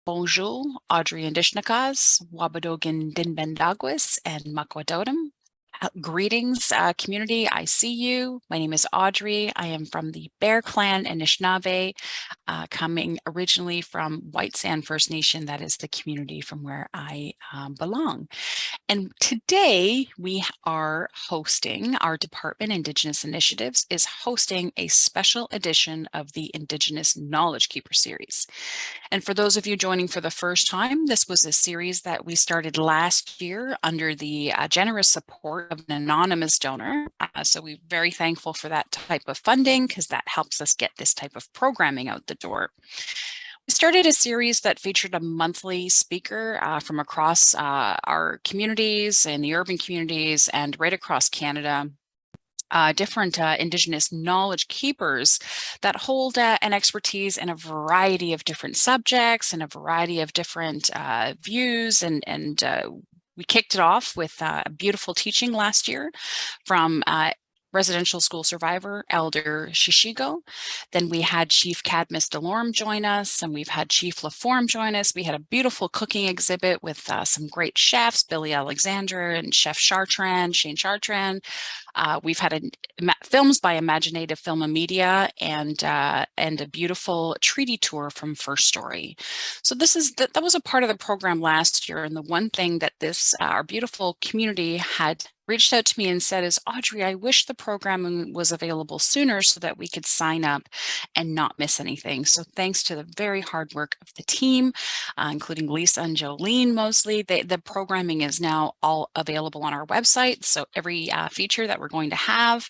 Bonjour, Audrey Indishnakas, Wabadogin Dinbendagwis, and Makwadodam. Greetings, community. I see you. My name is Audrey. I am from the Bear Clan Anishinaabe, coming originally from White Sand First Nation. That is the community from where I belong. And today we are hosting, our department, Indigenous Initiatives, is hosting a special edition of the Indigenous Knowledge Keepers Series. And for those of you joining for the first time, this was a series that we started last year under the generous support of an anonymous donor. So we're very thankful for that type of funding because that helps us get this type of programming out the door. We started a series that featured a monthly speaker from across our communities and the urban communities and right across Canada. Different Indigenous knowledge keepers that hold an expertise in a variety of different subjects and a variety of different views. And we kicked it off with a beautiful teaching last year from residential school survivor, Elder Shishigo. Then we had Chief Cadmus Delorme join us, and we've had Chief Laforme join us. We had a beautiful cooking exhibit with some great chefs, Billy Alexander and Chef Chartrand, Shane Chartrand. We've had films by Imaginative Film and Media and a beautiful treaty tour from First Story. So that was a part of the program last year. And the one thing that our beautiful community had reached out to me and said is, Audrey, I wish the programming was available sooner so that we could sign up and not miss anything. So thanks to the very hard work of the team, including Lisa and Jolene mostly, the programming is now all available on our website. So every feature that we're going to have,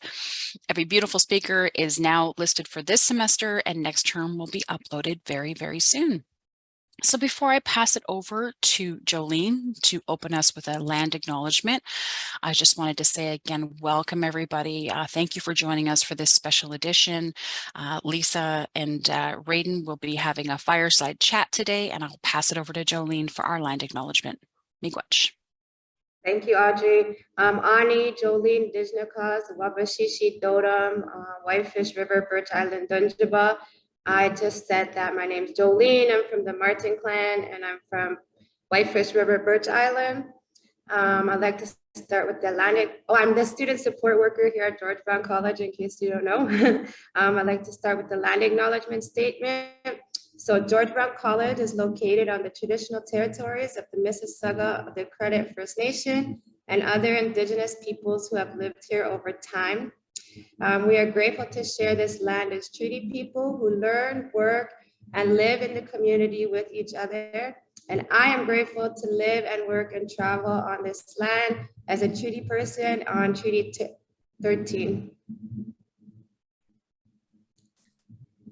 every beautiful speaker is now listed for this semester, and next term will be uploaded very, very soon. So before I pass it over to Jolene to open us with a land acknowledgement, I just wanted to say again, welcome everybody. Thank you for joining us for this special edition. Lisa and Raiden will be having a fireside chat today, and I'll pass it over to Jolene for our land acknowledgement. Miigwech. Thank you, Audrey. Ani, Jolene, Dijnakas, Wabashishi, Dodam, Whitefish River, Birch Island, Dunjaba. I just said that my name's Jolene. I'm from the Martin clan, and I'm from Whitefish River, Birch Island. I'd like to start with the land. I'm the student support worker here at George Brown College, in case you don't know. I'd like to start with the land acknowledgement statement. So George Brown College is located on the traditional territories of the Mississauga of the Credit First Nation and other Indigenous peoples who have lived here over time. We are grateful to share this land as treaty people who learn, work, and live in the community with each other. And I am grateful to live and work and travel on this land as a treaty person on Treaty 13.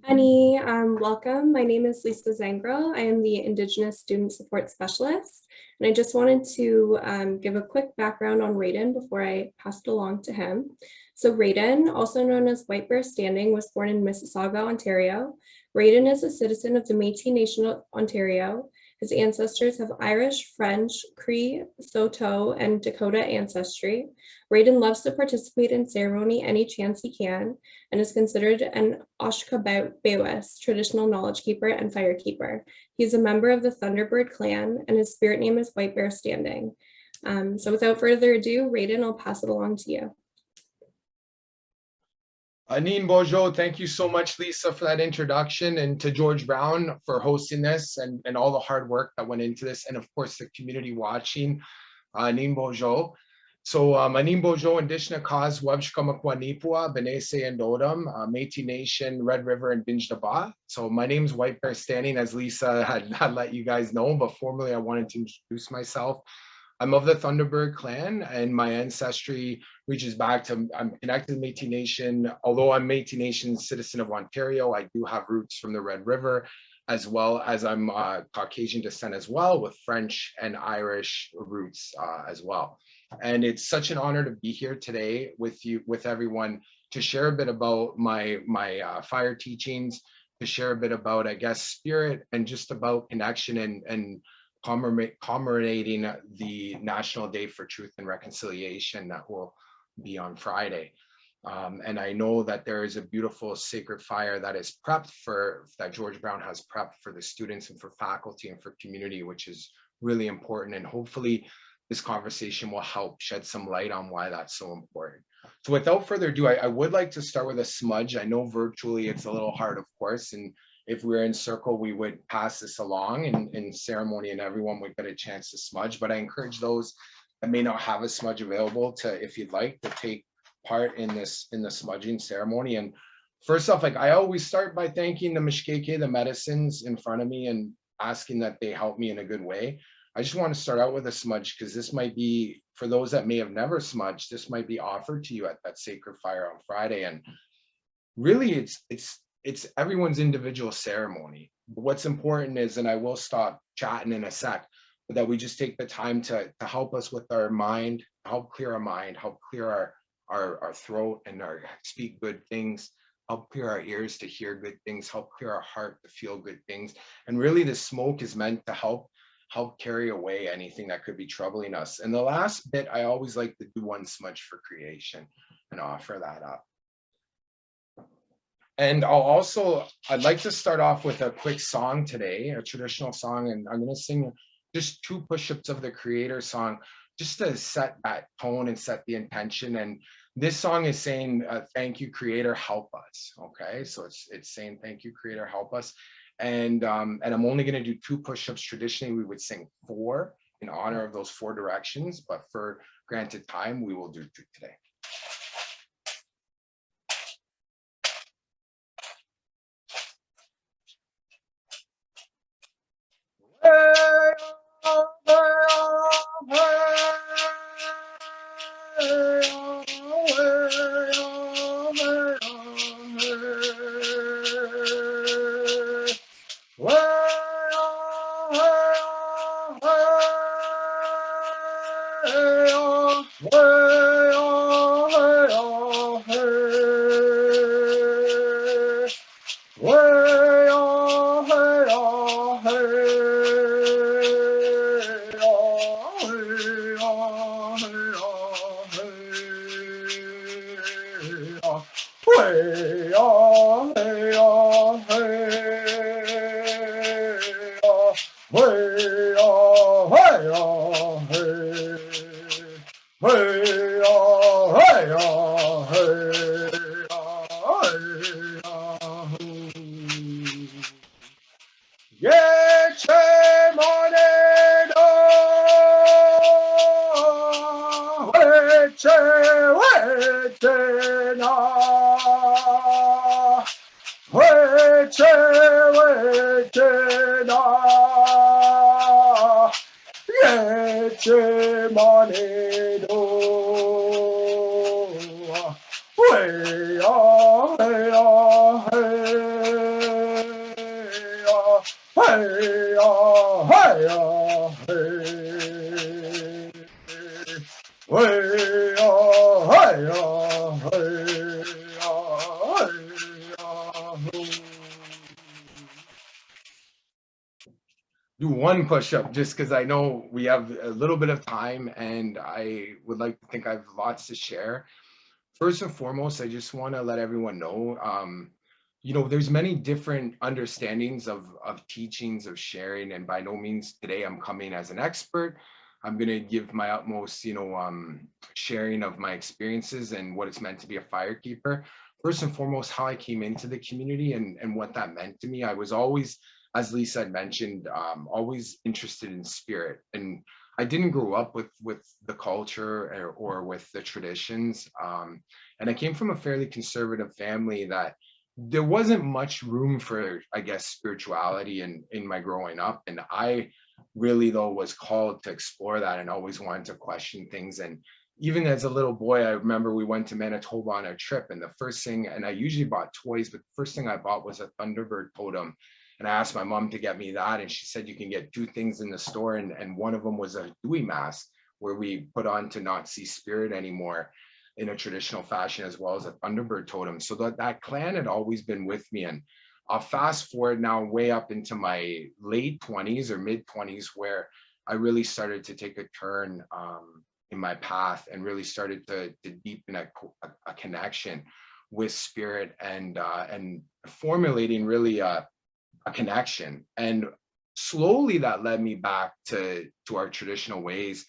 Annie, welcome. My name is Lisa Zangro. I am the Indigenous Student Support Specialist. And I just wanted to give a quick background on Raiden before I pass it along to him. So Raiden, also known as White Bear Standing, was born in Mississauga, Ontario. Raiden is a citizen of the Métis Nation of Ontario. His ancestors have Irish, French, Cree, Saulteaux, and Dakota ancestry. Raiden loves to participate in ceremony any chance he can and is considered an Oshkosh traditional knowledge keeper and fire keeper. He is a member of the Thunderbird clan and his spirit name is White Bear Standing. So without further ado, Raiden, I'll pass it along to you. Anin Bojo, thank you so much, Lisa, for that introduction, and to George Brown for hosting this and all the hard work that went into this, and of course the community watching. Anin Bojo. So Anin Bojo, Indishnakas, Webshkamakwanipua, Benese and Odom, Métis Nation, Red River, and Binjdaba. So my name's White Bear Standing, as Lisa had let you guys know, but formally I wanted to introduce myself. I'm of the Thunderbird clan, and my ancestry reaches back to, I'm connected to Métis Nation. Although I'm Métis Nation citizen of Ontario, I do have roots from the Red River, as well as I'm Caucasian descent as well, with French and Irish roots as well. And it's such an honor to be here today with you, with everyone, to share a bit about my fire teachings, to share a bit about, I guess, spirit, and just about connection and commemorating the National Day for Truth and Reconciliation that will be on Friday. And I know that there is a beautiful sacred fire that is prepped that George Brown has prepped for the students and for faculty and for community, which is really important. And hopefully this conversation will help shed some light on why that's so important. So without further ado, I would like to start with a smudge. I know virtually it's a little hard, of course, and if we were in circle, we would pass this along in ceremony and everyone would get a chance to smudge. But I encourage those that may not have a smudge available to, if you'd like, to take part in the smudging ceremony. And first off, like I always start by thanking the Mishkeke, the medicines in front of me, and asking that they help me in a good way. I just want to start out with a smudge because this might be, for those that may have never smudged, this might be offered to you at that sacred fire on Friday. And really it's everyone's individual ceremony. But what's important is, and I will stop chatting in a sec, but that we just take the time to help us with our mind, help clear our mind, help clear our throat and our speak good things, help clear our ears to hear good things, help clear our heart to feel good things. And really the smoke is meant to help carry away anything that could be troubling us. And the last bit, I always like to do one smudge for creation and offer that up. And I'd like to start off with a quick song today, a traditional song, and I'm going to sing just 2 push-ups of the Creator song, just to set that tone and set the intention. And this song is saying, thank you, Creator, help us. Okay, so it's saying, thank you, Creator, help us. And I'm only going to do 2 push-ups. Traditionally, we would sing 4 in honor of those 4 directions, but for granted time, we will do 2 today. Do 1 push-up just because I know we have a little bit of time and I would like to think I have lots to share. First and foremost, I just want to let everyone know, there's many different understandings of teachings, of sharing, and by no means today I'm coming as an expert. I'm going to give my utmost, sharing of my experiences and what it's meant to be a firekeeper. First and foremost, how I came into the community and what that meant to me. I was always, as Lisa had mentioned, always interested in spirit. And I didn't grow up with the culture or with the traditions. And I came from a fairly conservative family that there wasn't much room for, I guess, spirituality in my growing up. And I really, though, was called to explore that and always wanted to question things. And even as a little boy, I remember we went to Manitoba on a trip, and the first thing, and I usually bought toys, but the first thing I bought was a Thunderbird totem. And I asked my mom to get me that, and she said you can get 2 things in the store, and one of them was a Dewey mask where we put on to not see spirit anymore in a traditional fashion, as well as a Thunderbird totem. So that clan had always been with me. And I'll fast forward now way up into my late 20s or mid 20s, where I really started to take a turn in my path and really started to deepen a connection with spirit and formulating really a connection. And slowly that led me back to our traditional ways,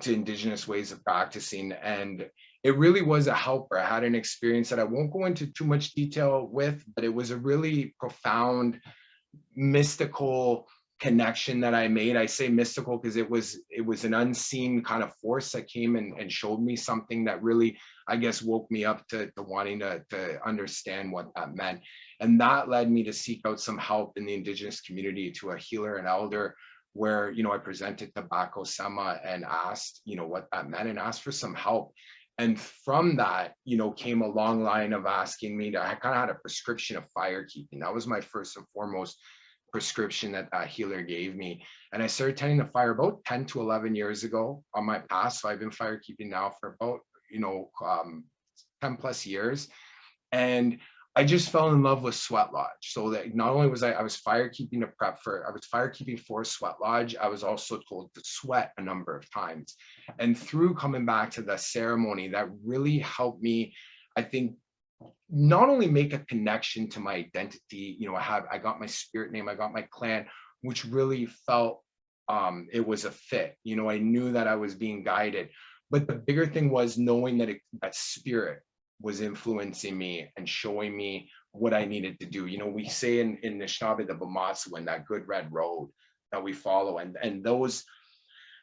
to Indigenous ways of practicing. And it really was a helper. I had an experience that I won't go into too much detail with, but it was a really profound, mystical connection that I made. I say mystical because it was an unseen kind of force that came and showed me something that really, I guess, woke me up to wanting to understand what that meant. And that led me to seek out some help in the Indigenous community, to a healer and elder, where, I presented tobacco sema and asked, what that meant, and asked for some help. And from that, came a long line of asking me I kind of had a prescription of fire keeping. That was my first and foremost prescription that healer gave me. And I started tending to fire about 10 to 11 years ago on my path. So I've been fire keeping now for about, 10 plus years. And I just fell in love with Sweat Lodge. So that not only was I was fire keeping for Sweat Lodge, I was also told to sweat a number of times. And through coming back to the ceremony, that really helped me, I think, not only make a connection to my identity. I got my spirit name, I got my clan, which really felt it was a fit. I knew that I was being guided. But the bigger thing was knowing that that spirit was influencing me and showing me what I needed to do. We say in Anishinaabe, the Bamatsuin, that good red road that we follow. And those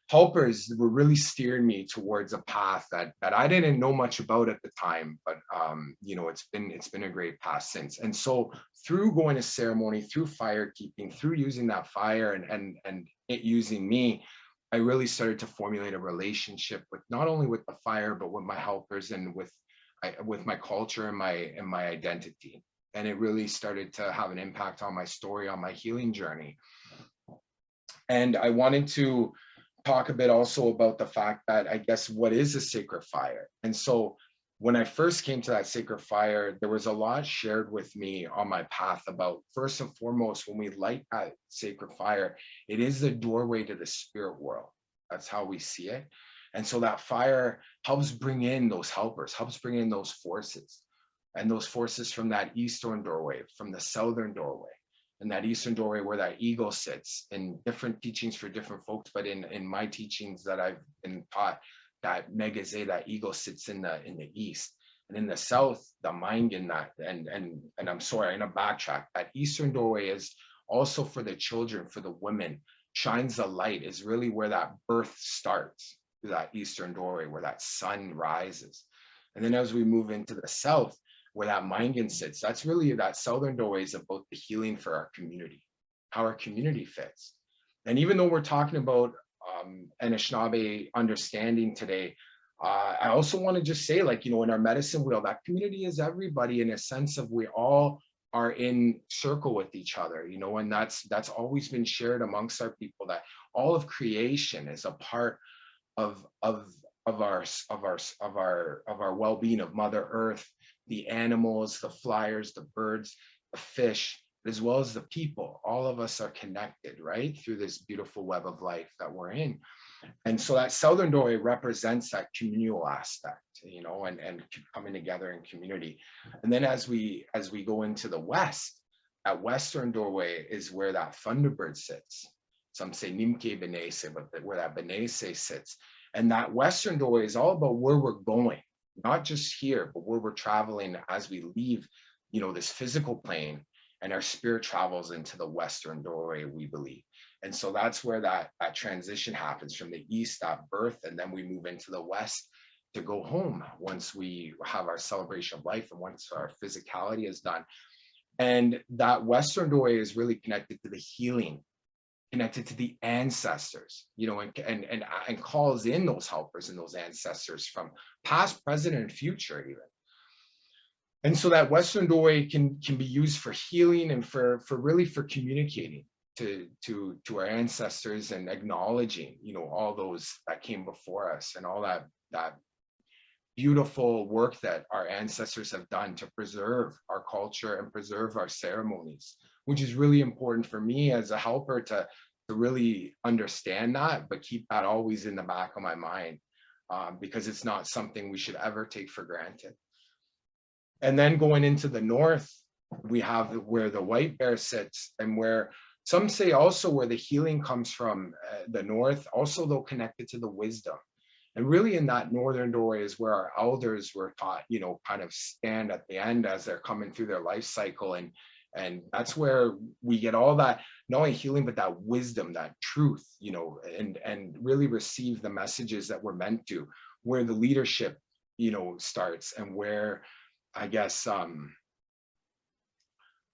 helpers were really steering me towards a path that I didn't know much about at the time, but it's been a great path since. And so through going to ceremony, through fire keeping, through using that fire and it using me, I really started to formulate a relationship with not only with the fire, but with my helpers and with my culture and my identity. And it really started to have an impact on my story, on my healing journey. And I wanted to talk a bit also about the fact that, I guess, what is a sacred fire? And so when I first came to that sacred fire, there was a lot shared with me on my path about, first and foremost, when we light that sacred fire, it is the doorway to the spirit world. That's how we see it. And so that fire helps bring in those helpers, helps bring in those forces, and those forces from that eastern doorway, from the southern doorway, and that eastern doorway where that eagle sits. In different teachings for different folks, but in my teachings that I've been taught, that Megazé, that eagle, sits in the east, and in the south, the Maingan, that and I'm sorry, I'm gonna backtrack. That eastern doorway is also for the children, for the women. Shines the light is really where that birth starts, through that eastern doorway where that sun rises. And then as we move into the south, where that Maingan sits, that's really, that southern doorway is about the healing for our community, how our community fits. And even though we're talking about Anishinaabe understanding today, I also want to just say, in our medicine wheel, that community is everybody, in a sense of we all are in circle with each other, and that's always been shared amongst our people, that all of creation is a part of our well-being, of Mother Earth, the animals, the flyers, the birds, the fish, as well as the people. All of us are connected, right, through this beautiful web of life that we're in. And so that southern doorway represents that communal aspect, and coming together in community. And then as we go into the west, that western doorway is where that thunderbird sits. Some say Nimke Benese, but where that Benese sits. And that western doorway is all about where we're going, not just here, but where we're traveling as we leave, this physical plane, and our spirit travels into the western doorway, we believe. And so that's where that transition happens, from the east, that birth, and then we move into the west to go home once we have our celebration of life and once our physicality is done. And that western doorway is really connected to the healing, connected to the ancestors, and calls in those helpers and those ancestors from past, present, and future even. And so that western doorway can be used for healing and for communicating to our ancestors and acknowledging, all those that came before us and all that beautiful work that our ancestors have done to preserve our culture and preserve our ceremonies, which is really important for me as a helper to really understand that, but keep that always in the back of my mind. because it's not something we should ever take for granted. And then going into the north, we have where the white bear sits, and where some say also where the healing comes from, the north, also though connected to the wisdom. And really in that northern doorway is where our elders were taught, you know, kind of stand at the end as they're coming through their life cycle. And that's where we get all that, not only healing, but that wisdom, that truth, you know, and really receive the messages that we're meant to, where the leadership, you know, starts, and where, I guess,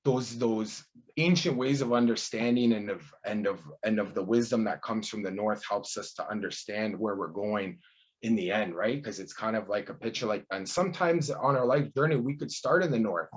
those ancient ways of understanding and of the wisdom that comes from the north helps us to understand where we're going in the end, right? Because it's kind of like a picture like, and sometimes on our life journey, we could start in the north,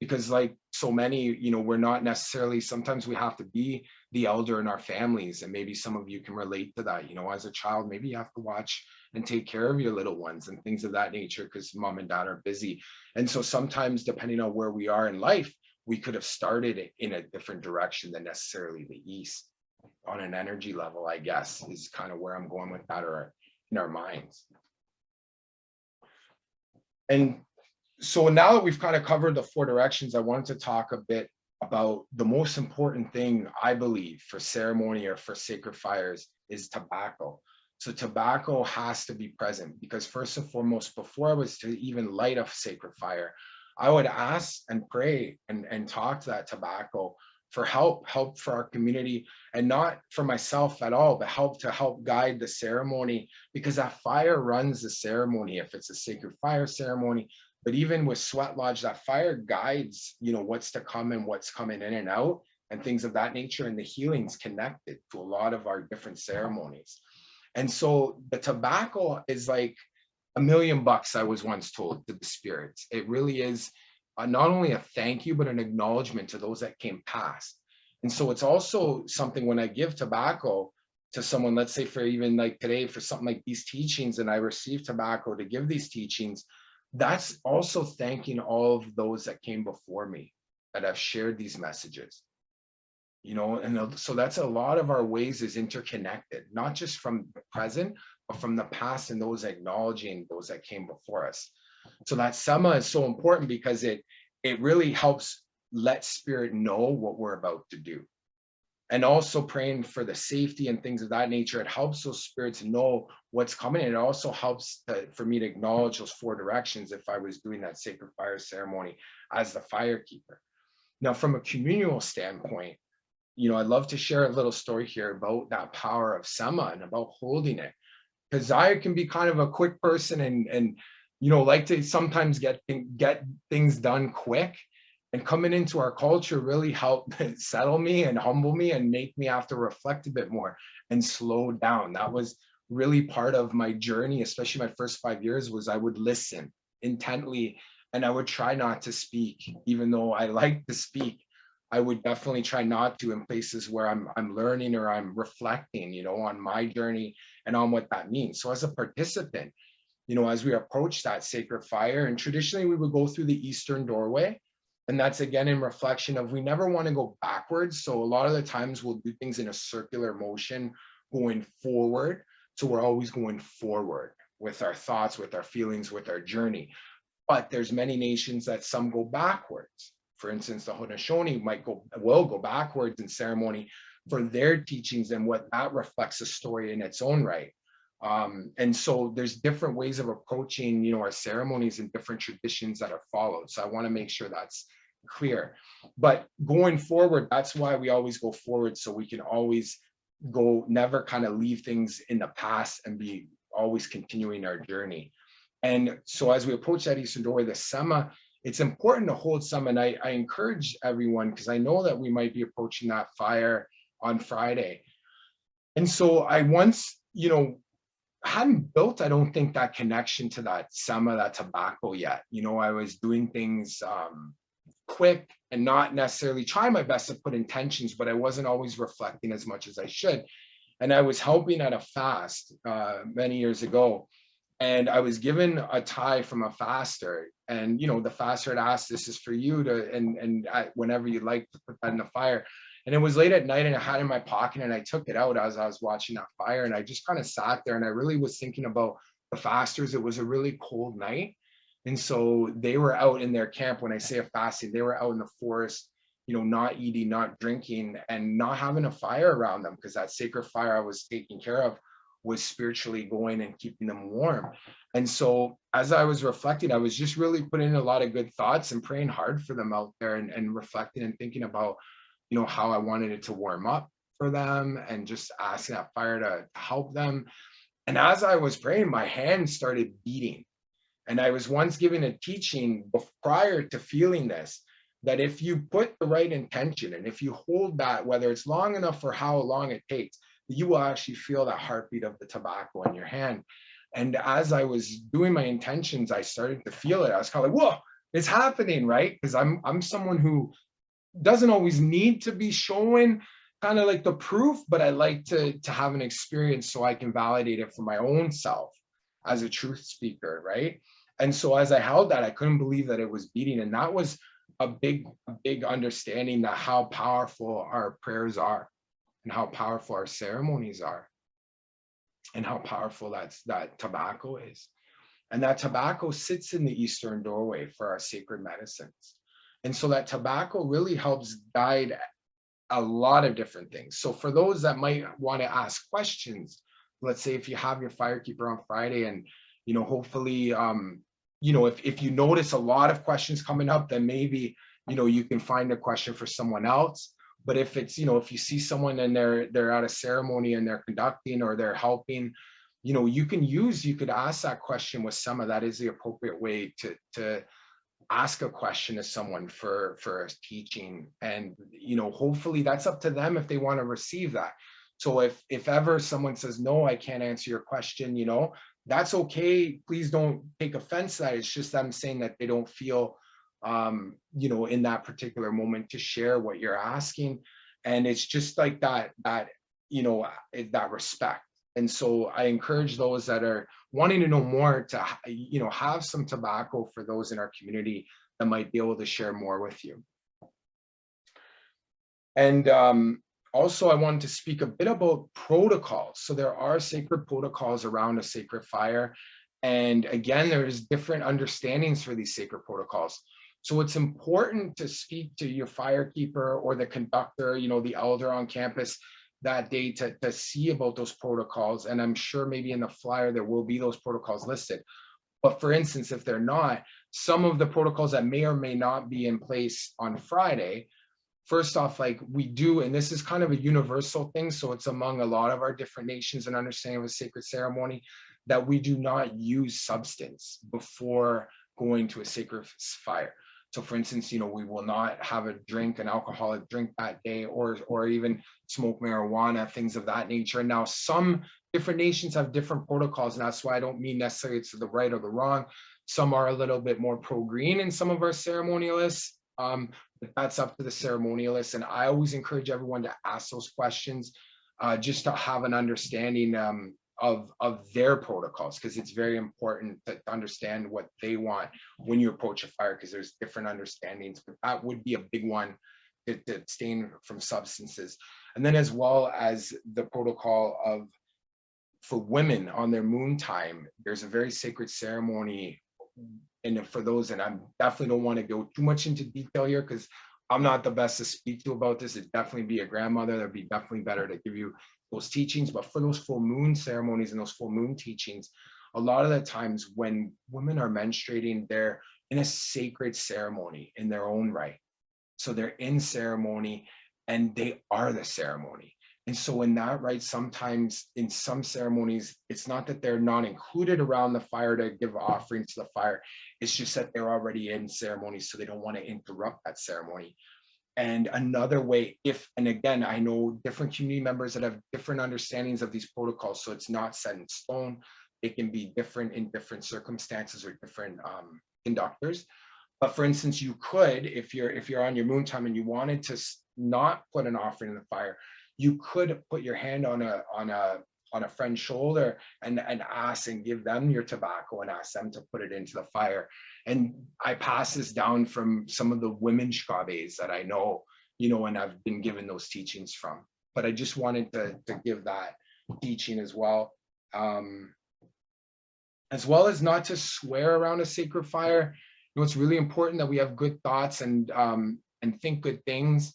because like so many, you know, we're not necessarily, sometimes we have to be the elder in our families. And maybe some of you can relate to that, you know, as a child, maybe you have to watch and take care of your little ones and things of that nature because mom and dad are busy. And so sometimes, depending on where we are in life, we could have started in a different direction than necessarily the east on an energy level, I guess, is kind of where I'm going with that, or in our minds. And so now that we've kind of covered the 4 directions, I wanted to talk a bit about the most important thing, I believe, for ceremony or for sacred fires is tobacco. So tobacco has to be present, because first and foremost, before I was to even light a sacred fire, I would ask and pray and talk to that tobacco for help for our community, and not for myself at all, but help guide the ceremony, because that fire runs the ceremony if it's a sacred fire ceremony. But even with Sweat Lodge, that fire guides, you know, what's to come and what's coming in and out and things of that nature, and the healing's connected to a lot of our different ceremonies. And so the tobacco is like $1 million, I was once told, to the spirits. It really is not only a thank you, but an acknowledgement to those that came past. And so it's also something when I give tobacco to someone, let's say for even like today, for something like these teachings, and I receive tobacco to give these teachings, that's also thanking all of those that came before me that have shared these messages. You know, and so that's a lot of our ways is interconnected, not just from the present, but from the past, and those acknowledging those that came before us. So that Sama is so important, because it really helps let spirit know what we're about to do. And also praying for the safety and things of that nature, it helps those spirits know what's coming. And it also helps for me to acknowledge those 4 directions if I was doing that sacred fire ceremony as the fire keeper. Now, from a communal standpoint, you know, I'd love to share a little story here about that power of Sama and about holding it, because I can be kind of a quick person and you know, like to sometimes get things done quick. And coming into our culture really helped settle me and humble me and make me have to reflect a bit more and slow down. That was really part of my journey, especially my first 5 years, was I would listen intently and I would try not to speak, even though I like to speak. I would definitely try not to in places where I'm learning or I'm reflecting, you know, on my journey and on what that means. So as a participant, you know, as we approach that sacred fire, and traditionally we would go through the eastern doorway. And that's again in reflection of we never want to go backwards. So a lot of the times we'll do things in a circular motion going forward. So we're always going forward with our thoughts, with our feelings, with our journey. But there's many nations that some go backwards. For instance, the Haudenosaunee will go backwards in ceremony for their teachings, and what that reflects a story in its own right. And so there's different ways of approaching, you know, our ceremonies and different traditions that are followed. So I want to make sure that's clear. But going forward, that's why we always go forward, so we can always go, never kind of leave things in the past and be always continuing our journey. And so as we approach that eastern doorway, the Sama, it's important to hold Sama. And I encourage everyone, because I know that we might be approaching that fire on Friday. And so I once, you know, hadn't built, I don't think, that connection to that Sama, that tobacco yet. You know, I was doing things quick and not necessarily trying my best to put intentions, but I wasn't always reflecting as much as I should. And I was helping at a fast many years ago. And I was given a tie from a faster, and you know, the faster had asked, "This is for you to, and whenever you'd like to put that in the fire." And it was late at night, and I had it in my pocket, and I took it out as I was watching that fire, and I just kind of sat there, and I really was thinking about the fasters, it was a really cold night. And so they were out in their camp. When I say a fasting, they were out in the forest, not eating, not drinking, and not having a fire around them, because that sacred fire I was taking care of was spiritually going and keeping them warm. And so as I was reflecting, I was just really putting in a lot of good thoughts and praying hard for them out there, and reflecting and thinking about, how I wanted it to warm up for them, and just asking that fire to help them. And as I was praying, my hands started beating. And I was once given a teaching prior to feeling this, that if you put the right intention and if you hold that, whether it's long enough or how long it takes, you will actually feel that heartbeat of the tobacco in your hand. And as I was doing my intentions, I started to feel it. I was kind of like, whoa, it's happening, right? Because I'm someone who doesn't always need to be showing kind of like the proof, but I like to have an experience so I can validate it for my own self as a truth speaker, right? And so as I held that, I couldn't believe that it was beating. And that was a big understanding that how powerful our prayers are, and how powerful our ceremonies are, and how powerful that tobacco is. And that tobacco sits in the eastern doorway for our sacred medicines. And so that tobacco really helps guide a lot of different things. So for those that might want to ask questions, let's say if you have your firekeeper on Friday, and hopefully if you notice a lot of questions coming up, then maybe you can find a question for someone else. But if it's if you see someone and they're at a ceremony and they're conducting or they're helping, you could ask that question with someone. That is the appropriate way to ask a question to someone for a teaching. And hopefully that's up to them if they want to receive that. So if ever someone says, no, I can't answer your question, that's okay. Please don't take offense to that. It's just them saying that they don't feel in that particular moment to share what you're asking. And it's just like that respect. And so I encourage those that are wanting to know more to have some tobacco for those in our community that might be able to share more with you. And also, I wanted to speak a bit about protocols. So there are sacred protocols around a sacred fire. And again, there's different understandings for these sacred protocols. So it's important to speak to your firekeeper or the conductor, the elder on campus that day to see about those protocols. And I'm sure maybe in the flyer there will be those protocols listed. But for instance, if they're not, some of the protocols that may or may not be in place on Friday, first off, like we do, and this is kind of a universal thing, so it's among a lot of our different nations and understanding of a sacred ceremony, that we do not use substance before going to a sacred fire. So for instance, we will not have an alcoholic drink that day, or even smoke marijuana, things of that nature. And now some different nations have different protocols, and that's why I don't mean necessarily it's the right or the wrong. Some are a little bit more pro-green in some of our ceremonialists, but that's up to the ceremonialists. And I always encourage everyone to ask those questions just to have an understanding of their protocols, because it's very important to understand what they want when you approach a fire, because there's different understandings. But that would be a big one, to abstain from substances. And then as well as the protocol for women on their moon time, there's a very sacred ceremony. And for those, and I definitely don't want to go too much into detail here because I'm not the best to speak to about this. It'd definitely be a grandmother that'd be definitely better to give you those teachings. But for those full moon ceremonies and those full moon teachings, a lot of the times when women are menstruating, they're in a sacred ceremony in their own right. So they're in ceremony and they are the ceremony. And so in that, right, sometimes in some ceremonies, it's not that they're not included around the fire to give offerings to the fire. It's just that they're already in ceremony, so they don't want to interrupt that ceremony. And another way, and again, I know different community members that have different understandings of these protocols, so it's not set in stone. It can be different in different circumstances or different conductors. But for instance, you could, if you're on your moon time and you wanted to not put an offering in the fire, you could put your hand on a friend's shoulder and ask and give them your tobacco and ask them to put it into the fire. And I pass this down from some of the women shkabes that I know, and I've been given those teachings from. But I just wanted to give that teaching as well. as well as not to swear around a sacred fire. It's really important that we have good thoughts and think good things.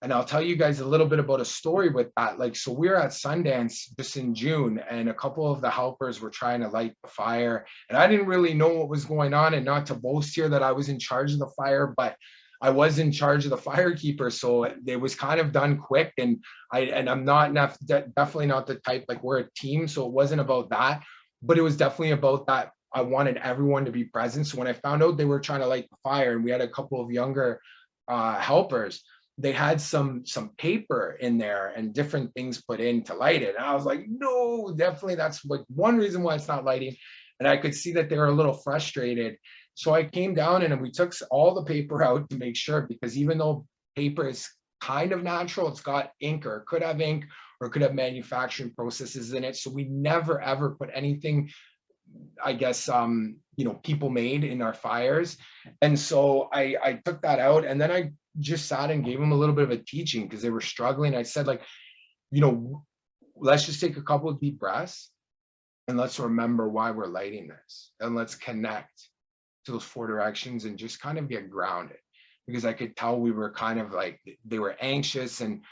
And I'll tell you guys a little bit about a story with that. Like, so we were at Sundance just in June, and a couple of the helpers were trying to light the fire. And I didn't really know what was going on, and not to boast here that I was in charge of the fire, but I was in charge of the firekeeper. So it was kind of done quick. And I'm not definitely not the type, like, we're a team. So it wasn't about that, but it was definitely about that. I wanted everyone to be present. So when I found out they were trying to light the fire, and we had a couple of younger helpers, they had some paper in there and different things put in to light it. And I was like, no, definitely that's like one reason why it's not lighting. And I could see that they were a little frustrated. So I came down and we took all the paper out to make sure, because even though paper is kind of natural, it's got ink, or it could have ink, or it could have manufacturing processes in it. So we never ever put anything, I guess, people made in our fires. And so I took that out, and then I just sat and gave them a little bit of a teaching because they were struggling. I said, like, let's just take a couple of deep breaths, and let's remember why we're lighting this, and let's connect to those 4 directions and just kind of get grounded, because I could tell we were kind of like, they were anxious. And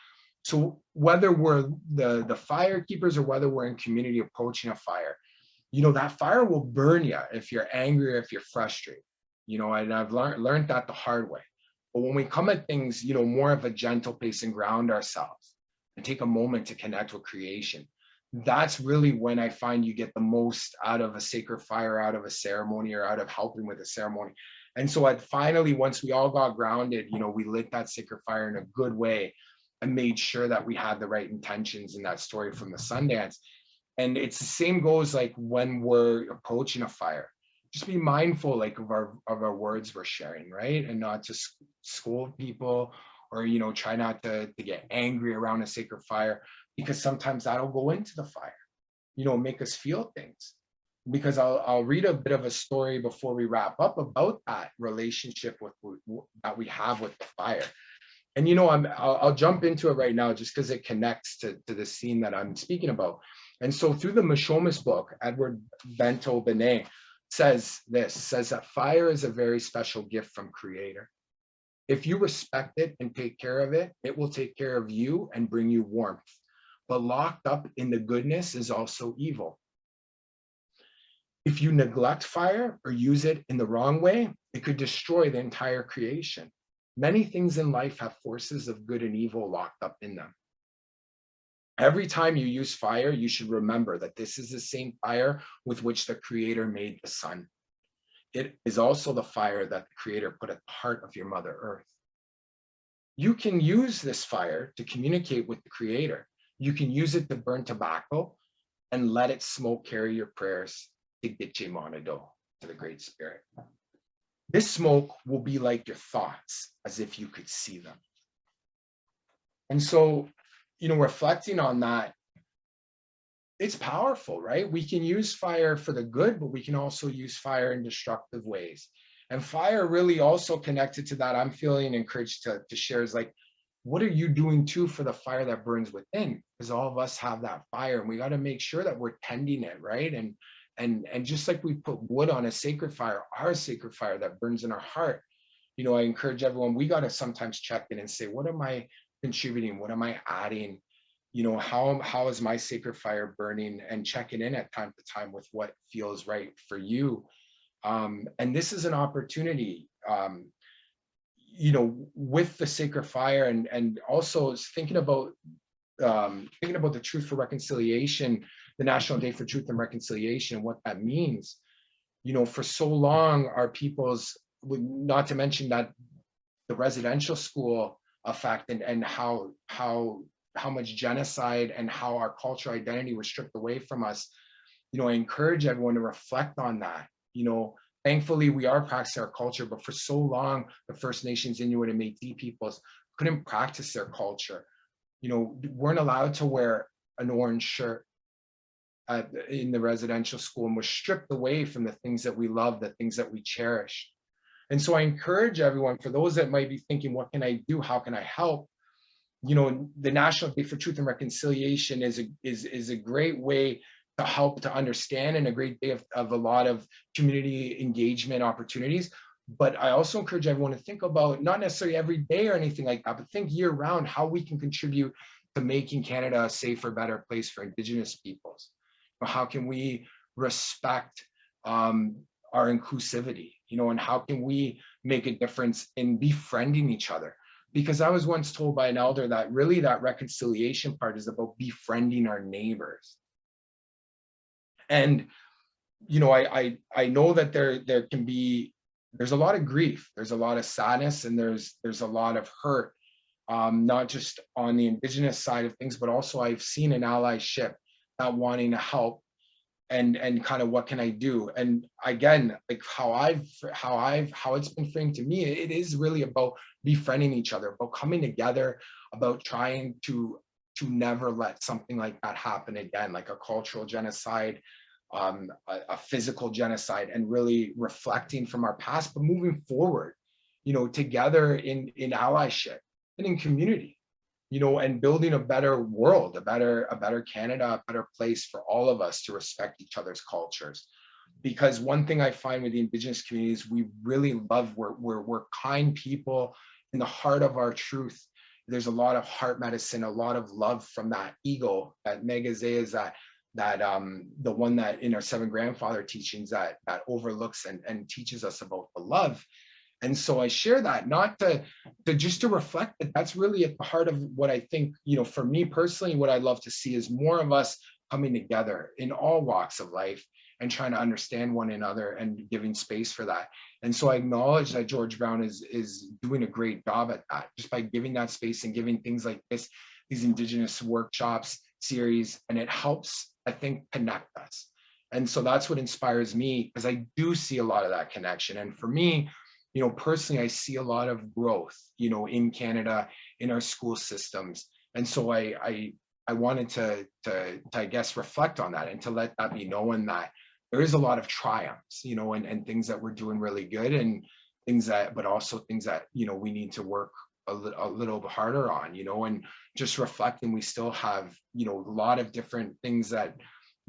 so whether we're the fire keepers or whether we're in community approaching a fire, that fire will burn you if you're angry or if you're frustrated, and I've learned that the hard way. But when we come at things, more of a gentle pace and ground ourselves and take a moment to connect with creation, that's really when I find you get the most out of a sacred fire, out of a ceremony, or out of helping with a ceremony. And so finally, once we all got grounded, we lit that sacred fire in a good way and made sure that we had the right intentions in that story from the Sundance. And it's the same goes like when we're approaching a fire. Just be mindful, like, of our words we're sharing, right? And not to scold people, or try not to get angry around a sacred fire, because sometimes that'll go into the fire, make us feel things. Because I'll read a bit of a story before we wrap up about that relationship that we have with the fire. And I'll jump into it right now just because it connects to the scene that I'm speaking about. And so through the Mishomis book, Edward Bento Benet says that fire is a very special gift from Creator. If you respect it and take care of it, it will take care of you and bring you warmth. But locked up in the goodness is also evil. If you neglect fire or use it in the wrong way, it could destroy the entire creation. Many things in life have forces of good and evil locked up in them. Every time you use fire, you should remember that this is the same fire with which the Creator made the sun. It is also the fire that the Creator put at the heart of your Mother Earth. You can use this fire to communicate with the Creator. You can use it to burn tobacco and let its smoke carry your prayers to Gitche Monado, to the Great Spirit. This smoke will be like your thoughts, as if you could see them. And so, reflecting on that, it's powerful, right? We can use fire for the good, but we can also use fire in destructive ways. And fire really also connected to that, I'm feeling encouraged to share, is like, what are you doing too for the fire that burns within? Because all of us have that fire, and we got to make sure that we're tending it, right? And just like we put wood on a sacred fire, our sacred fire that burns in our heart, I encourage everyone, we got to sometimes check in and say, what am I contributing? What am I adding? How is my sacred fire burning? And checking in at time to time with what feels right for you. And this is an opportunity, with the sacred fire, and also thinking about the Truth for Reconciliation, the National Day for Truth and Reconciliation, and what that means. For so long, our peoples, not to mention that the residential school effect, and how much genocide and how our cultural identity was stripped away from us. I encourage everyone to reflect on that. Thankfully, we are practicing our culture, but for so long, the First Nations, Inuit, and Métis peoples couldn't practice their culture. Weren't allowed to wear an orange shirt in the residential school, and were stripped away from the things that we love, the things that we cherish. And so I encourage everyone, for those that might be thinking, what can I do? How can I help? The National Day for Truth and Reconciliation is a great way to help to understand, and a great day of a lot of community engagement opportunities. But I also encourage everyone to think about not necessarily every day or anything like that, but think year round how we can contribute to making Canada a safer, better place for Indigenous peoples. How can we respect our inclusivity, and how can we make a difference in befriending each other? Because I was once told by an elder that really that reconciliation part is about befriending our neighbors. And I know that there's a lot of grief, there's a lot of sadness, and there's a lot of hurt, not just on the Indigenous side of things, but also I've seen an allyship, not wanting to help, and kind of what can I do? And again, like how it's been framed to me, it is really about befriending each other, about coming together, about trying to never let something like that happen again, like a cultural genocide, a physical genocide, and really reflecting from our past, but moving forward, together in allyship and in community, and building a better world, a better Canada, a better place for all of us to respect each other's cultures. Because one thing I find with the Indigenous communities, we really love, we're kind people in the heart of our truth. There's a lot of heart medicine, a lot of love from that ego, that Megazé is that the one that in our seven grandfather teachings that overlooks and teaches us about the love. And so I share that not to just to reflect that that's really at the heart of what I think, for me personally, what I love to see is more of us coming together in all walks of life and trying to understand one another and giving space for that. And so I acknowledge that George Brown is doing a great job at that, just by giving that space and giving things like this, these Indigenous workshops, series, and it helps, I think, connect us. And so that's what inspires me, because I do see a lot of that connection. And for me, personally, I see a lot of growth, in Canada, in our school systems. And so I wanted to I guess, reflect on that and to let that be known that there is a lot of triumphs, and things that we're doing really good, and things that, but also things that, we need to work a little bit harder on, and just reflecting, we still have, a lot of different things that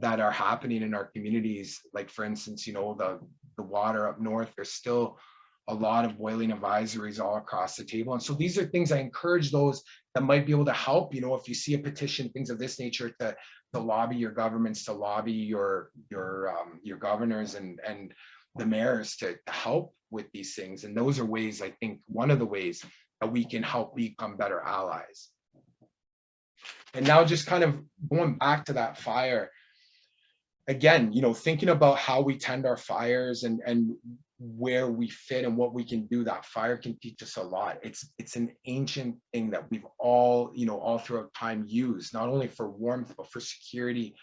are happening in our communities. Like, for instance, the water up north, there's still a lot of boiling advisories all across the table. And so these are things I encourage those that might be able to help, if you see a petition, things of this nature, to lobby your governments, to lobby your governors and the mayors to help with these things. And those are ways, I think, one of the ways that we can help become better allies. And now just kind of going back to that fire, again, thinking about how we tend our fires and where we fit and what we can do, that fire can teach us a lot. It's an ancient thing that we've all, all throughout time used, not only for warmth, but for security,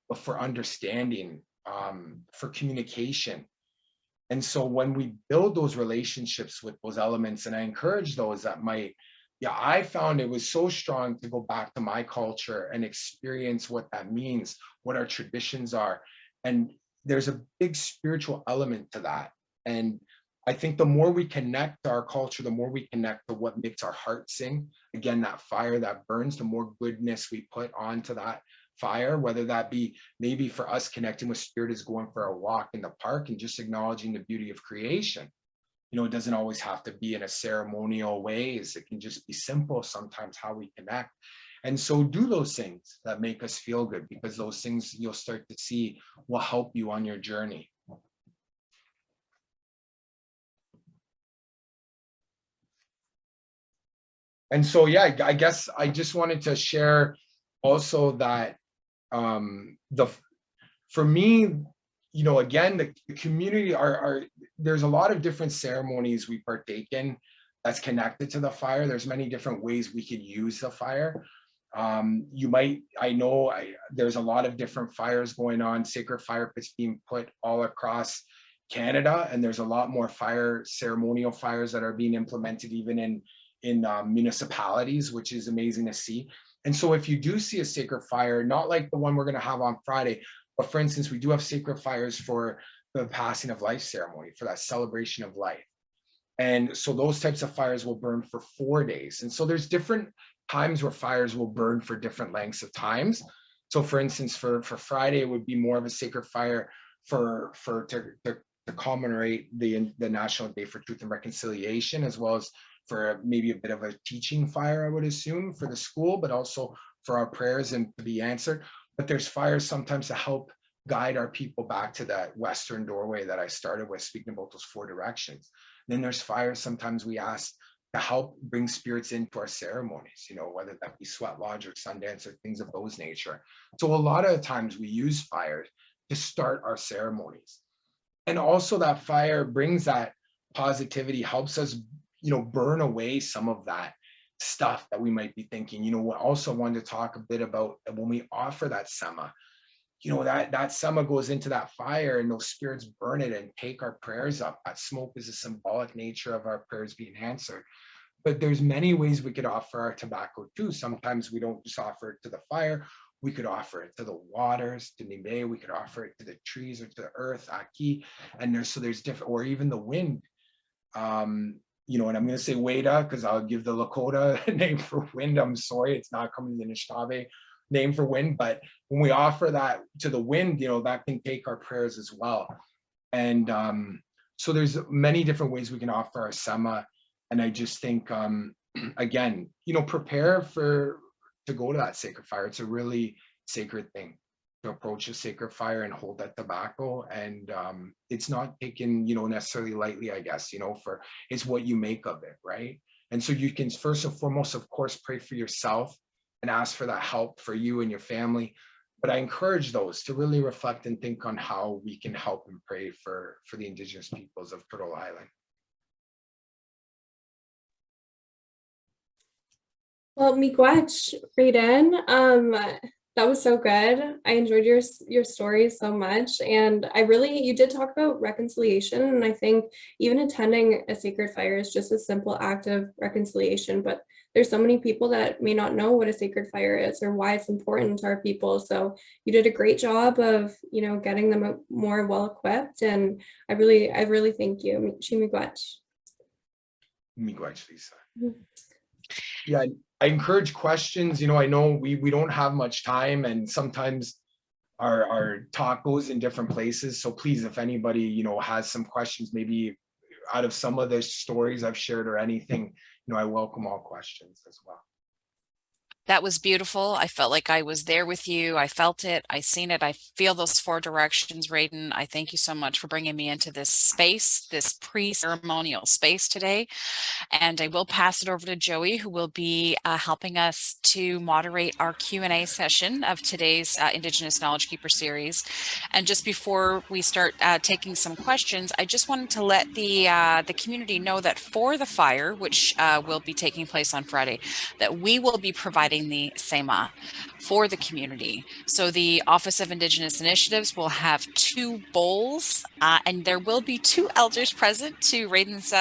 but for understanding, for communication. And so when we build those relationships with those elements, and I encourage those that might, I found it was so strong to go back to my culture and experience what that means, what our traditions are. And there's a big spiritual element to that. And I think the more we connect to our culture, the more we connect to what makes our heart sing. Again, that fire that burns, the more goodness we put onto that fire, whether that be maybe for us connecting with spirit is going for a walk in the park and just acknowledging the beauty of creation. It doesn't always have to be in a ceremonial ways. It can just be simple sometimes how we connect. And so do those things that make us feel good, because those things you'll start to see will help you on your journey. And so, I guess I just wanted to share also that for me, again, the community there's a lot of different ceremonies we partake in that's connected to the fire. There's many different ways we could use the fire. There's a lot of different fires going on, sacred fire pits being put all across Canada, and there's a lot more ceremonial fires that are being implemented even in municipalities, which is amazing to see. And so if you do see a sacred fire, not like the one we're going to have on Friday, but for instance, we do have sacred fires for the passing of life ceremony, for that celebration of life. And so those types of fires will burn for 4 days. And so there's different times where fires will burn for different lengths of times. So for instance, for Friday, it would be more of a sacred fire to commemorate the National Day for Truth and Reconciliation, as well as for maybe a bit of a teaching fire, I would assume, for the school, but also for our prayers and to be answered. But there's fires sometimes to help guide our people back to that Western doorway that I started with, speaking about those 4 directions. Then there's fires sometimes we ask to help bring spirits into our ceremonies, you know, whether that be sweat lodge or Sundance or things of those nature. So a lot of times we use fires to start our ceremonies. And also that fire brings that positivity, helps us, you know, burn away some of that stuff that we might be thinking. You know, we also wanted to talk a bit about when we offer that sema, you know, that sema goes into that fire and those spirits burn it and take our prayers up. That smoke is a symbolic nature of our prayers being answered. But there's many ways we could offer our tobacco too. Sometimes we don't just offer it to the fire. We could offer it to the waters, to Nibe. We could offer it to the trees or to the earth, Aki. And there's different, or even the wind. You know, and I'm going to say Weda because I'll give the Lakota name for wind. I'm sorry, it's not coming to the Anishinaabe name for wind. But when we offer that to the wind, you know, that can take our prayers as well. And so there's many different ways we can offer our sema. And I just think, again, you know, prepare to go to that sacred fire. It's a really sacred thing to approach a sacred fire and hold that tobacco. And it's not taken, you know, necessarily lightly, I guess, you know, it's what you make of it, right? And so you can first and foremost, of course, pray for yourself and ask for that help for you and your family. But I encourage those to really reflect and think on how we can help and pray for the Indigenous peoples of Turtle Island. Well, miigwech, Raiden. That was so good. I enjoyed your story so much. And you did talk about reconciliation. And I think even attending a sacred fire is just a simple act of reconciliation. But there's so many people that may not know what a sacred fire is or why it's important to our people. So you did a great job of, you know, getting them more well equipped. And I really thank you. Miigwech. Miigwech, Lisa. Yeah, I encourage questions. You know, I know we don't have much time, and sometimes our talk goes in different places. So please, if anybody, you know, has some questions, maybe out of some of the stories I've shared or anything, you know, I welcome all questions as well. That was beautiful. I felt like I was there with you. I felt it. I seen it. I feel those 4 directions, Raiden. I thank you so much for bringing me into this space, this pre-ceremonial space today. And I will pass it over to Joey, who will be helping us to moderate our Q&A session of today's Indigenous Knowledge Keeper Series. And just before we start taking some questions, I just wanted to let the community know that for the fire, which will be taking place on Friday, that we will be providing the SEMA for the community. So the Office of Indigenous Initiatives will have 2 bowls, and there will be 2 elders present, to Raiden's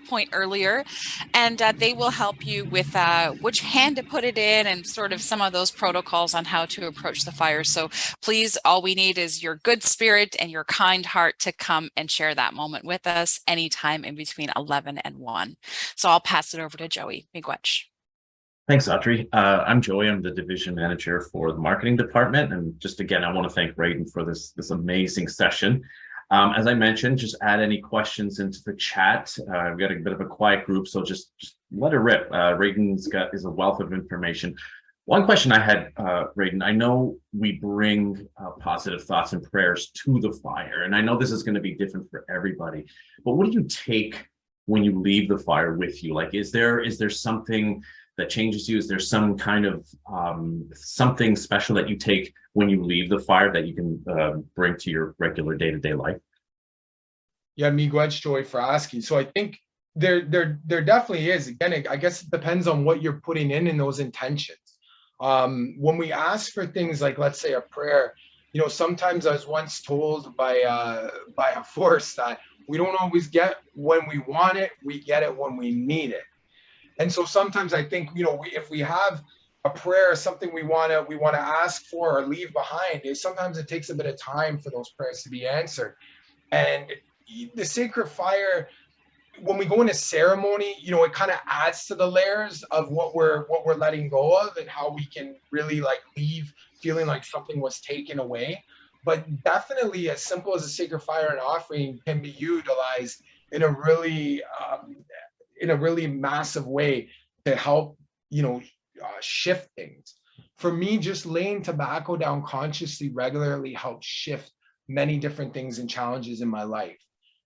point earlier, and they will help you with which hand to put it in and sort of some of those protocols on how to approach the fire. So please, all we need is your good spirit and your kind heart to come and share that moment with us anytime in between 11 and 1. So I'll pass it over to Joey. Miigwech. Thanks, Audrey. I'm Joey. I'm the division manager for the marketing department. And just again, I want to thank Raiden for this amazing session. As I mentioned, just add any questions into the chat. We've got a bit of a quiet group, so just let her rip. Raiden's is a wealth of information. One question I had, Raiden, I know we bring positive thoughts and prayers to the fire, and I know this is going to be different for everybody, but what do you take when you leave the fire with you? Like, is there something that changes you? Is there some kind of something special that you take when you leave the fire that you can bring to your regular day-to-day life? Yeah, miigwech, Joy, for asking. So I think there definitely is. Again, I guess it depends on what you're putting in those intentions. When we ask for things like, let's say, a prayer, you know, sometimes I was once told by a force that we don't always get when we want it, we get it when we need it. And so sometimes I think, you know, if we have a prayer, something we want to ask for or leave behind, sometimes it takes a bit of time for those prayers to be answered. And the sacred fire, when we go into ceremony, you know, it kind of adds to the layers of what we're letting go of, and how we can really like leave feeling like something was taken away. But definitely, as simple as a sacred fire and offering can be utilized in a really massive way to help, you know, shift things. For me, just laying tobacco down consciously regularly helps shift many different things and challenges in my life.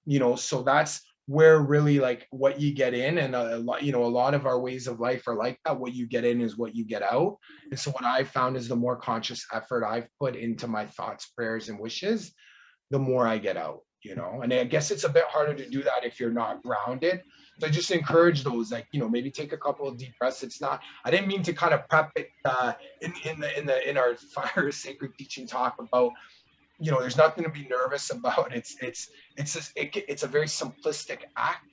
You know, so that's where really like what you get in, and a lot, you know, a lot of our ways of life are like that. What you get in is what you get out. And so what I've found is the more conscious effort I've put into my thoughts, prayers, and wishes, the more I get out, you know. And I guess it's a bit harder to do that if you're not grounded. So I just encourage those, like, you know, maybe take a couple of deep breaths. It's not, I didn't mean to kind of prep it in our fire sacred teaching talk about, you know, there's nothing to be nervous about. It's a very simplistic act,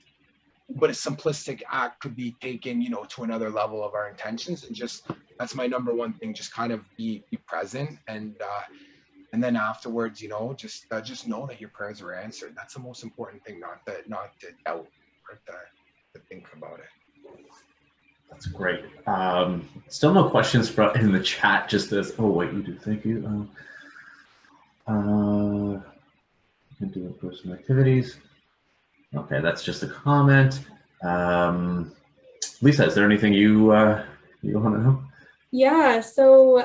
but a simplistic act could be taken, you know, to another level of our intentions. And just, that's my number one thing, just kind of be present. And then afterwards, you know, just know that your prayers are answered. That's the most important thing, not to doubt or to think about it. That's great. Still no questions in the chat. Just as, oh wait, you do. Thank you. You can do in-person activities. Okay, that's just a comment. Lisa, is there anything you want to know? Yeah, so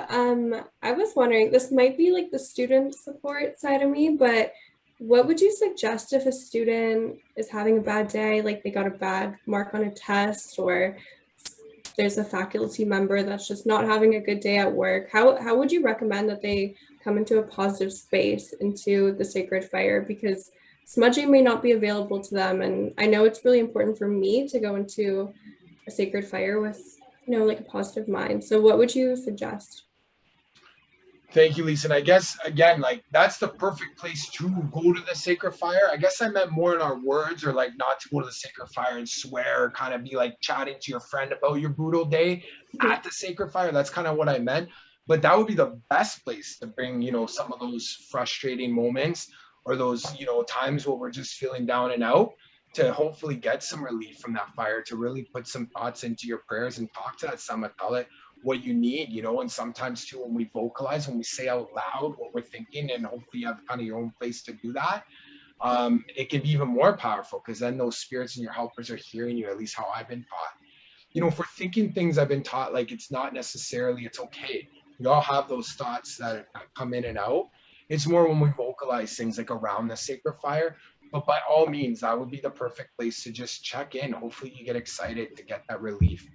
I was wondering, this might be like the student support side of me, but what would you suggest if a student is having a bad day, like they got a bad mark on a test, or there's a faculty member that's just not having a good day at work? How would you recommend that they come into a positive space, into the sacred fire? Because smudging may not be available to them, and I know it's really important for me to go into a sacred fire with, you know, like a positive mind. So what would you suggest? Thank you, Lisa. And I guess, again, like, that's the perfect place to go to the sacred fire. I guess I meant more in our words, or like not to go to the sacred fire and swear, or kind of be like chatting to your friend about your brutal day at the sacred fire. That's kind of what I meant. But that would be the best place to bring, you know, some of those frustrating moments, or those, you know, times where we're just feeling down and out, to hopefully get some relief from that fire, to really put some thoughts into your prayers and talk to that Samatala what you need, you know. And sometimes too, when we vocalize, when we say out loud what we're thinking, and hopefully you have kind of your own place to do that, it can be even more powerful, because then those spirits and your helpers are hearing you, at least how I've been taught. You know, for thinking things, I've been taught, like, it's not necessarily, it's okay. We all have those thoughts that come in and out. It's more when we vocalize things like around the sacred fire. But by all means, that would be the perfect place to just check in. Hopefully you get excited to get that relief.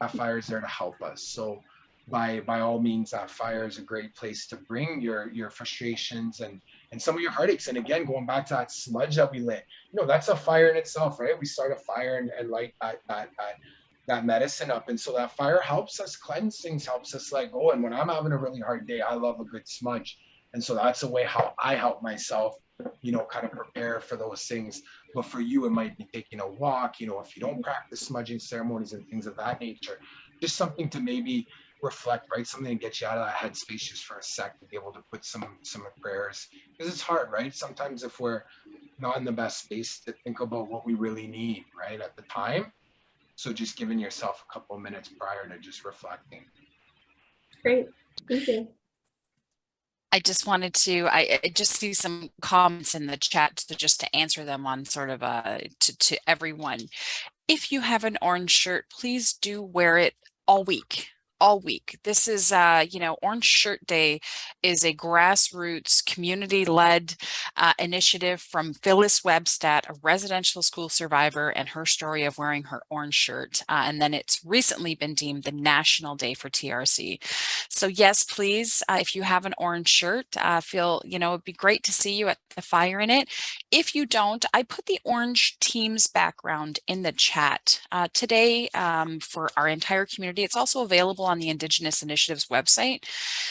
That fire is there to help us. So by all means, that fire is a great place to bring your frustrations and some of your heartaches. And again, going back to that smudge that we lit, you know, that's a fire in itself, right? We start a fire and light that medicine up. And so that fire helps us cleanse things, helps us let go. And when I'm having a really hard day, I love a good smudge. And so that's a way how I help myself, you know, kind of prepare for those things. But for you, it might be taking a walk, you know, if you don't practice smudging ceremonies and things of that nature, just something to maybe reflect, right? Something to get you out of that headspace just for a sec, to be able to put some prayers, because it's hard, right? Sometimes if we're not in the best space to think about what we really need, right, at the time. So just giving yourself a couple of minutes prior to just reflecting. Great, thank you. I just wanted to, I just see some comments in the chat, so just to answer them on sort of to everyone. If you have an orange shirt, please do wear it all week. This is, you know, Orange Shirt Day is a grassroots community-led initiative from Phyllis Webstat, a residential school survivor, and her story of wearing her orange shirt. And then it's recently been deemed the National Day for TRC. So yes, please, if you have an orange shirt, feel, you know, it'd be great to see you at the fire in it. If you don't, I put the orange team's background in the chat today for our entire community. It's also available on the Indigenous Initiatives website.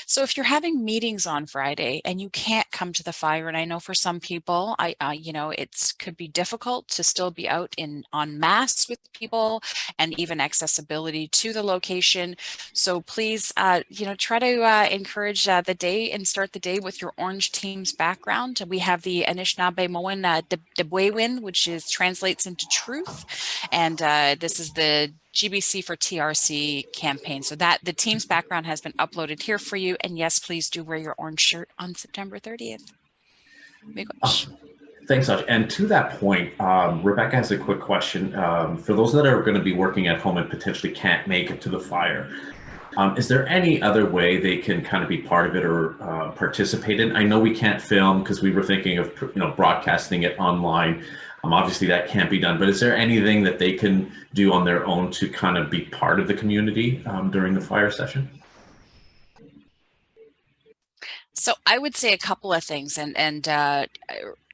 So if you're having meetings on Friday and you can't come to the fire, and I know for some people, it could be difficult to still be out en masse with people and even accessibility to the location. So please, try to encourage the day and start the day with your Orange Team's background. We have the Anishinaabe-Moan Debwewin, which translates into truth. And this is the GBC for TRC campaign. So that the team's background has been uploaded here for you. And yes, please do wear your orange shirt on September 30th. Thanks, Audrey. And to that point, Rebecca has a quick question. For those that are going to be working at home and potentially can't make it to the fire, is there any other way they can kind of be part of it or participate in? I know we can't film because we were thinking of broadcasting it online. Obviously that can't be done, but is there anything that they can do on their own to kind of be part of the community during the fire session? So I would say a couple of things, and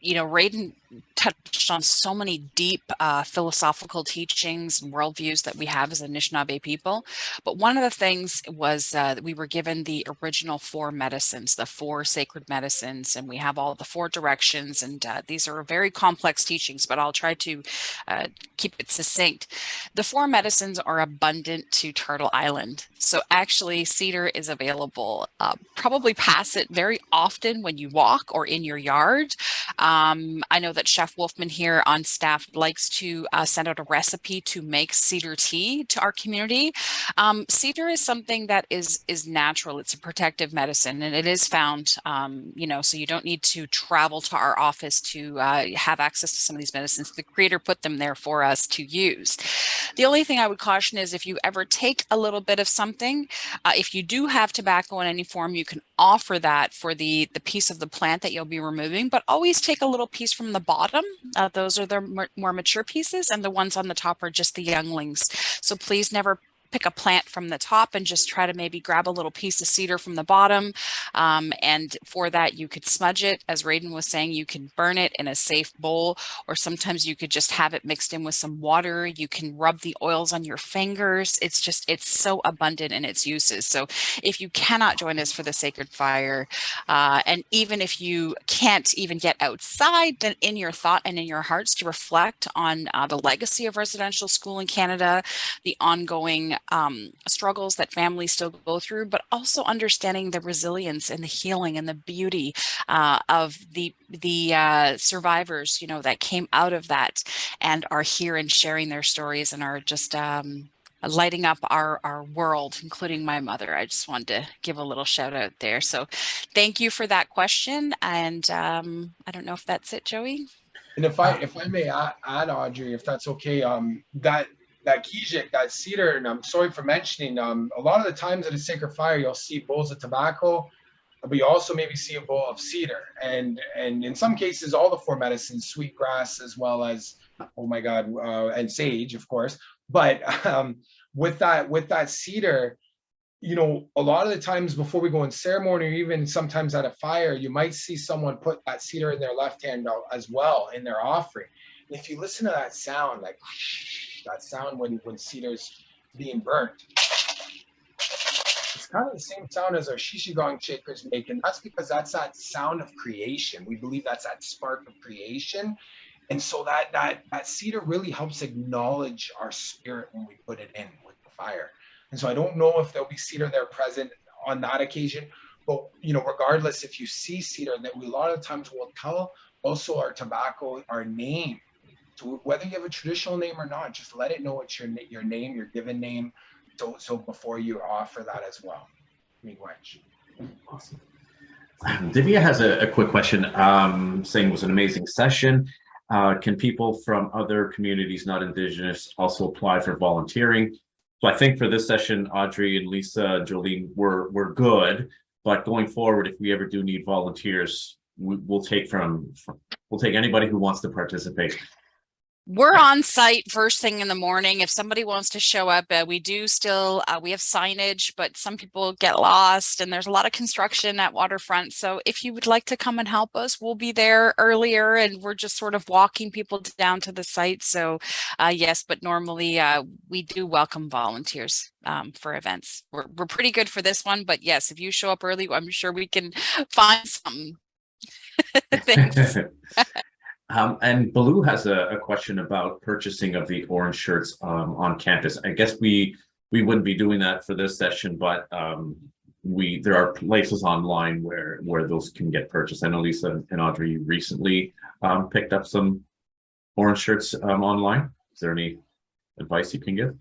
Raiden touched on so many deep philosophical teachings and worldviews that we have as Anishinaabe people. But one of the things was that we were given the original 4 medicines, the 4 sacred medicines, and we have all the 4 directions. And these are very complex teachings, but I'll try to keep it succinct. The 4 medicines are abundant to Turtle Island. So actually cedar is available. Probably pass it very often when you walk or in your yard. I know that Chef Wolfman here on staff likes to send out a recipe to make cedar tea to our community. Cedar is something that is natural. It's a protective medicine, and it is found, so you don't need to travel to our office to have access to some of these medicines. The creator put them there for us to use. The only thing I would caution is if you ever take a little bit of something, if you do have tobacco in any form, you can offer that for the piece of the plant that you'll be removing, but always take a little piece from the bottom. Those are the more mature pieces, and the ones on the top are just the younglings. So please never pick a plant from the top and just try to maybe grab a little piece of cedar from the bottom. And for that, you could smudge it. As Raiden was saying, you can burn it in a safe bowl, or sometimes you could just have it mixed in with some water. You can rub the oils on your fingers. It's so abundant in its uses. So if you cannot join us for the Sacred Fire, and even if you can't even get outside, then in your thought and in your hearts to reflect on the legacy of residential school in Canada, the ongoing struggles that families still go through, but also understanding the resilience and the healing and the beauty of the survivors, that came out of that and are here and sharing their stories and are just lighting up our world, including my mother. I just wanted to give a little shout out there. So thank you for that question. And I don't know if that's it, Joey. And if I may add, Audrey, if that's okay, that kijik, that cedar, and I'm sorry for mentioning, a lot of the times at a sacred fire, you'll see bowls of tobacco, but you also maybe see a bowl of cedar. And in some cases, all the 4 medicines, sweetgrass, as well as, oh my God, and sage, of course. But with that cedar, a lot of the times before we go in ceremony, or even sometimes at a fire, you might see someone put that cedar in their left hand as well in their offering. And if you listen to that sound, like that sound when cedar's being burnt, it's kind of the same sound as our shishigong shakers make, and that's because that's that sound of creation. We believe that's that spark of creation, and so that cedar really helps acknowledge our spirit when we put it in with the fire. And so I don't know if there'll be cedar there present on that occasion, but regardless, if you see cedar, that we a lot of times will tell also our tobacco, our name. So whether you have a traditional name or not, just let it know it's your name, your given name. So before you offer that as well. Awesome. Divya has a quick question, saying it was an amazing session. Can people from other communities not Indigenous also apply for volunteering? So I think for this session, Audrey and Lisa, Jolene, we're good. But going forward, if we ever do need volunteers, we'll take anybody who wants to participate. We're on site first thing in the morning. If somebody wants to show up, we do still, we have signage, but some people get lost and there's a lot of construction at Waterfront. So if you would like to come and help us, we'll be there earlier and we're just sort of walking people down to the site. So yes, but normally we do welcome volunteers for events. We're pretty good for this one, but yes, if you show up early, I'm sure we can find something. Thanks. And Baloo has a question about purchasing of the orange shirts on campus. I guess we wouldn't be doing that for this session, but there are places online where those can get purchased. I know Lisa and Audrey recently picked up some orange shirts online. Is there any advice you can give?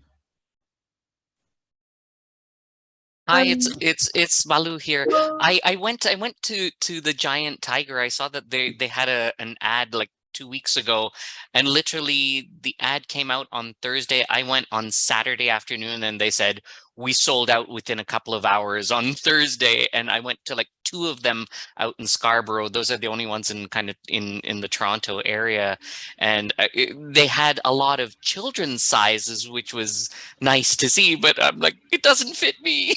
Hi, it's Balu here. I went to the Giant Tiger. I saw that they had an ad like 2 weeks ago, and literally the ad came out on Thursday. I went on Saturday afternoon and they said we sold out within a couple of hours on Thursday, and I went to like 2 of them out in Scarborough. Those are the only ones in kind of in the Toronto area, and they had a lot of children's sizes, which was nice to see, but I'm like, it doesn't fit me.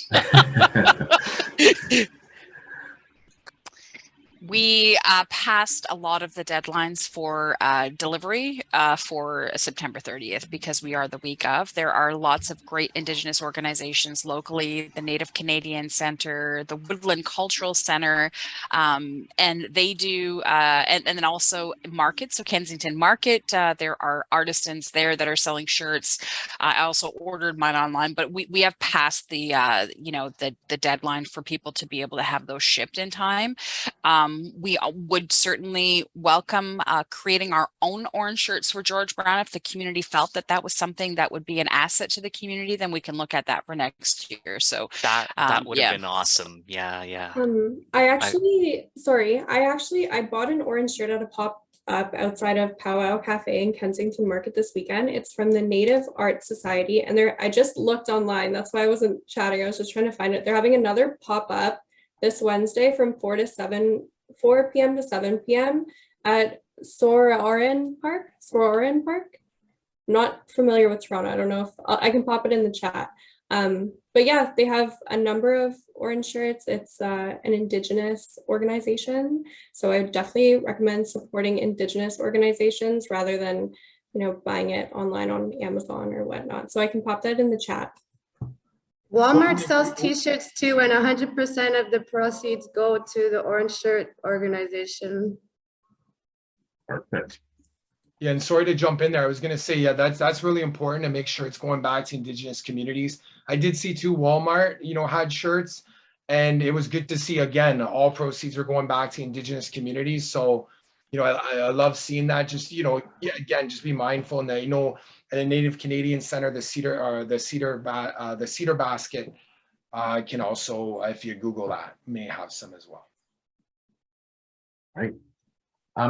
We passed a lot of the deadlines for delivery for September 30th because we are the week of. There are lots of great Indigenous organizations locally, the Native Canadian Centre, the Woodland Cultural Centre, and they do, and then also markets. So Kensington Market, there are artisans there that are selling shirts. I also ordered mine online, but we have passed the, the deadline for people to be able to have those shipped in time. We would certainly welcome creating our own orange shirts for George Brown. If the community felt that that was something that would be an asset to the community, then we can look at that for next year. So that would have been awesome. Yeah. I bought an orange shirt at a pop-up outside of Powwow Cafe in Kensington Market this weekend. It's from the Native Art Society, and I just looked online. That's why I wasn't chatting. I was just trying to find it. They're having another pop-up this Wednesday from 4 p.m. to 7 p.m. at Sorauren Park. I'm not familiar with Toronto. I don't know if I can pop it in the chat. But yeah, they have a number of orange shirts. It's an Indigenous organization. So I would definitely recommend supporting Indigenous organizations rather than, buying it online on Amazon or whatnot. So I can pop that in the chat. Walmart sells t-shirts too, and 100% of the proceeds go to the Orange Shirt organization. Perfect. Yeah, and sorry to jump in there. I was going to say, yeah, that's really important to make sure it's going back to Indigenous communities. I did see too Walmart, had shirts, and it was good to see, again, all proceeds are going back to Indigenous communities. So, I love seeing that. Just, again, just be mindful. And that, at the Native Canadian Center, the cedar basket can also, if you Google that, may have some as well. Right.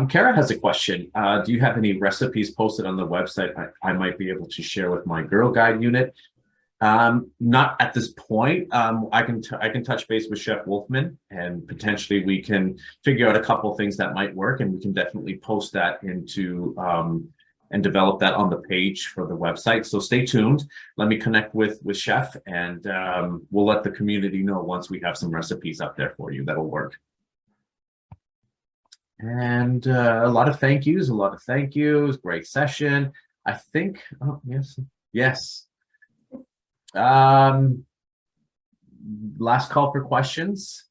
Kara has a question. Do you have any recipes posted on the website I might be able to share with my Girl Guide unit? Not at this point. I can touch base with Chef Wolfman, and potentially we can figure out a couple things that might work, and we can definitely post that into and develop that on the page for the website. So stay tuned. Let me connect with Chef, and we'll let the community know once we have some recipes up there for you that'll work. And a lot of thank yous, great session. I think, oh, yes. Last call for questions.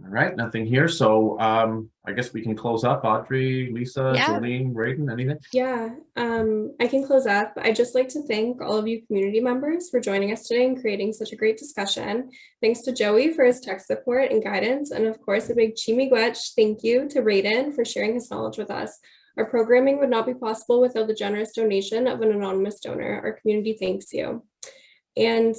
All right, nothing here. So I guess we can close up. Audrey, Lisa, Jolene, Raiden, anything? Yeah, I can close up. I'd just like to thank all of you community members for joining us today and creating such a great discussion. Thanks to Joey for his tech support and guidance. And of course, a big chimigwech thank you to Raiden for sharing his knowledge with us. Our programming would not be possible without the generous donation of an anonymous donor. Our community thanks you. And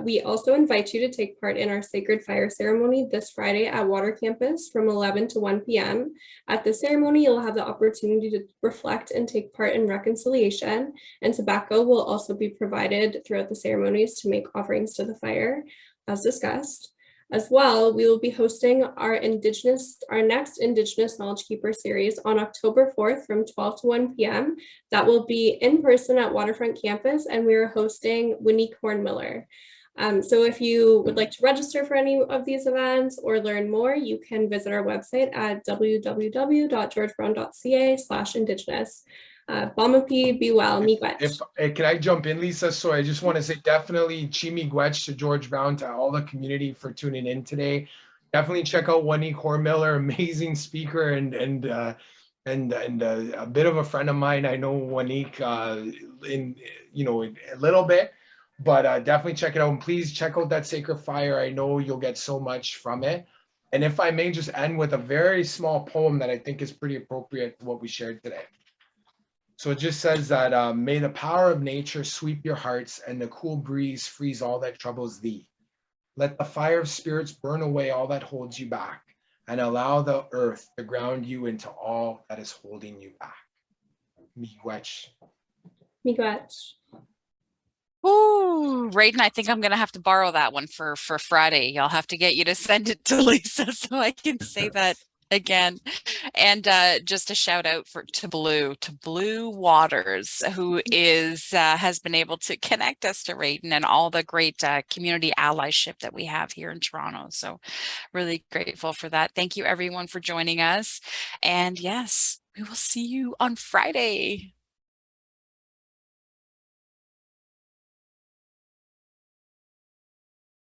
we also invite you to take part in our Sacred Fire ceremony this Friday at Water Campus from 11 to 1 p.m. At the ceremony, you'll have the opportunity to reflect and take part in reconciliation, and tobacco will also be provided throughout the ceremonies to make offerings to the fire, as discussed. As well, we will be hosting our next Indigenous Knowledge Keeper series on October 4th from 12 to 1 p.m. That will be in person at Waterfront Campus, and we are hosting Winnie Cornmiller. So if you would like to register for any of these events or learn more, you can visit our website at www.georgebrown.ca/indigenous. Bamapi, be well, miigwech. Can I jump in, Lisa? So I just want to say definitely chimi gwech to George Brown, to all the community for tuning in today. Definitely check out Winnie Cormiller, amazing speaker and a bit of a friend of mine. I know Wanique in a little bit, but definitely check it out. And please check out that Sacred Fire. I know you'll get so much from it. And if I may just end with a very small poem that I think is pretty appropriate to what we shared today. So it just says that, may the power of nature sweep your hearts and the cool breeze freeze all that troubles thee. Let the fire of spirits burn away all that holds you back and allow the earth to ground you into all that is holding you back. Miigwech. Miigwech. Ooh, Raiden, I think I'm going to have to borrow that one for Friday. I'll have to get you to send it to Lisa so I can say that again. And just a shout out to Blue Waters, who has been able to connect us to Raiden and all the great community allyship that we have here in Toronto. So really grateful for that. Thank you everyone for joining us. And yes, we will see you on Friday.